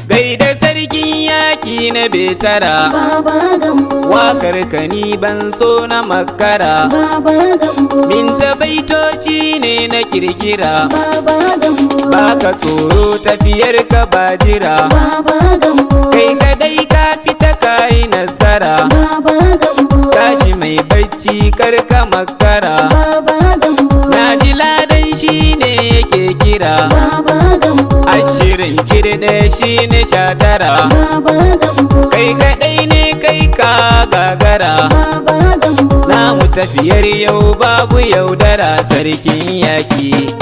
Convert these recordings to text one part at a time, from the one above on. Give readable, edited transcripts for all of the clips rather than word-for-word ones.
gaida sarkin yaki na betara Baba Gambo wakar kani ban so na makara Baba Gambo minta baitoci ne na kirkira Baba Gambo baka tsoro tafiyar ka bajira Baba Gambo kai kadai ka fita kai nasara Baba Gambo tashi mai bacci karka makara Baba Gambo na ji ladan shi ne yake kira Baba Gambo ashirin cirde shi ne 19 Baba Gambo kai kadai ne kai ka gagara Baba Gambo namu tafiyar yau babu yaudara sarkin yaki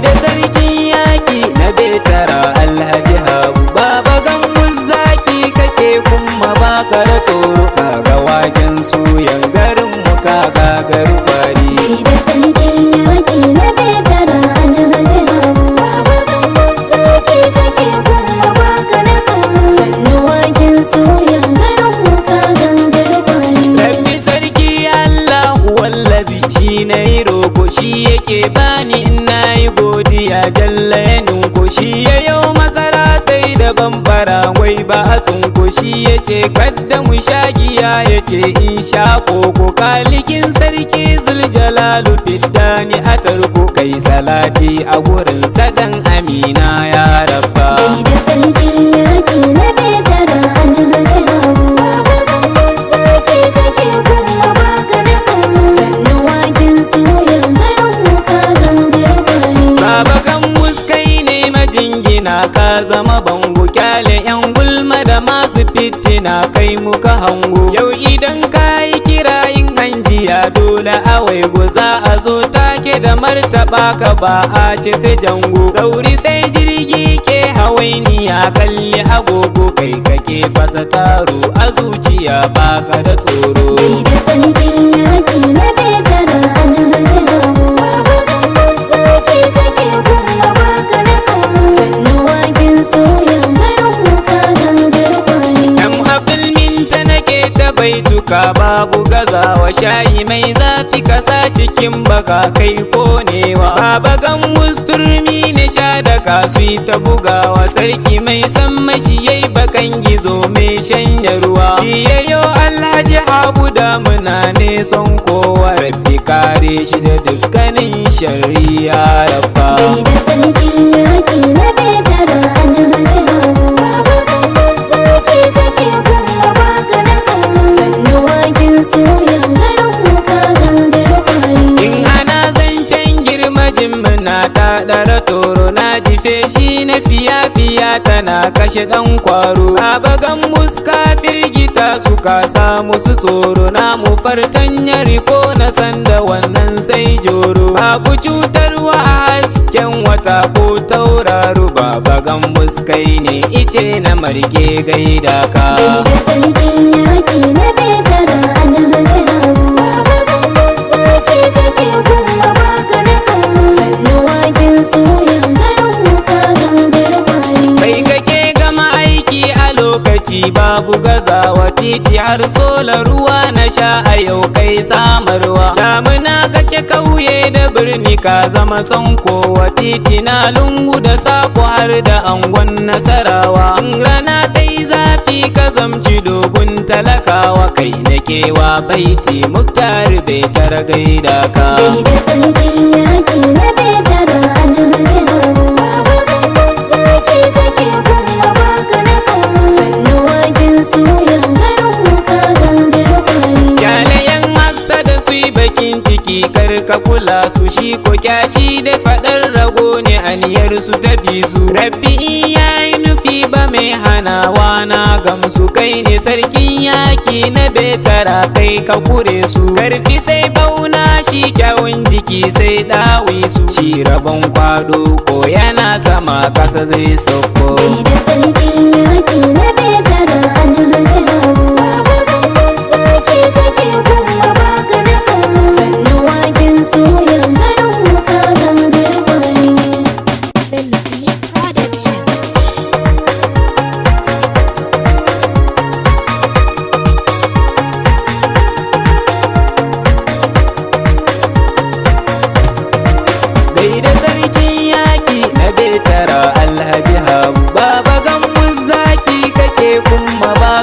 da sarkin yaki na betara alhaji habu baba gambun zaki kake kuma baka da tsoro kaga waken suyan garin mu ka gagaru kwari da sarkin yaki na betara alhaji habu Baba Gambo sake kake kuma baka da tsoro sannu waken soyan garin mu ka gangar kwari rabbi sarki allahu wallazi shi na yi roko shi yake bani ina yi godiya jalla ya nunko shi ya yau masara sai da bambara wai ba a tsunko shi ya ce kadda mu sha giya ya ce in sha koko kalikin sarki zuljalalu fiddani a tarko kai salati a gurin sadan amina ya rabba da sarkin yaki na betara alhaji habu Baba Gambo sake kake kuma baka da tsoro sannu waken soyan garin mu ka gangar kwari Baba Gambus kai ne majingina ka zama bango kyale yan gulma da masu fitina kai muka hango yau idan ka yi kirayin hanjiya dole awai za a zo take da martaba ka ba a ce sai jango sauri sai jirgi ke hawainiya kalli agogo kai kake fasa taro a zuciya baka da tsoro da sarkin yaki na betara alhaji habu Baba Gambo sake kake kuma baka da tsoro sannu waken soyan garin mu ka gangar kwari Yan abdulminta nake ta baituka babu gazawa shayi mai zafi kasa cikin baka kai konewa Baba Gambus turmi ne sha da kasu ta bugawa sarki mai san mashi yayi bakan gizo mai shanya ruwa shi yayo alhaji abu damuna ne son kowa rabbi kare shi da dukkanin shari'a rabba da sarkin yaki na betara alhaji habu Baba Gambo sake kake kuma baka da tsoro sannu waken soyan garin mu ka gangar kwari in ana zancen girma jimmina ta ɗara toro na ji feshi na fiya-fiya tana kashe ɗan kwaro Baba Gambus ka firgita suka samu su tsoro na mu fartanya riko na sanda wannan sai joro babu cutarwa a hasken wata ko tauraro Baba Gambus kai ne ice na marge gaida ka da sarkin yaki na betara alhaji habu Baba Gambo sake kake kuma baka da tsoro sannu waken soyan garin mu ka gangar kwari kai kake gama aiki a lokaci babu gazawa titi har sola ruwa na sha a yau kai samarwa damuna kake kauye da birni ka zama son kowa titi na lungu da sako har da angon nasarawa in rana ta yi zafi ka zamci dogon talakawa kai na kewa baiti muktar bai tara gaida ka da sarkin yaki na betara alhaji habu Baba Gambo sake kake kuma baka da tsoro sannu waken soyan garin mu ka gangar kwari Yalayan hasta da su yi bakin ciki kar ka kula su shi ko kyashi da fadar rago ne aniyar su ta bisu rabbi in yayi nufi ba mai hanawa na gamsu kai ne sarkin yaki na betara kai ka kure su karfi sai bauna shi kyawun jiki sai dawi su shi rabon kwado ko yana sama kasa zai sauko da sarkin yaki na betara alhaji habu Baba Gambo sake kake kuma baka da tsoro sannu waken soyan garin mu ka gangar kwari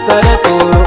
baka da tsoro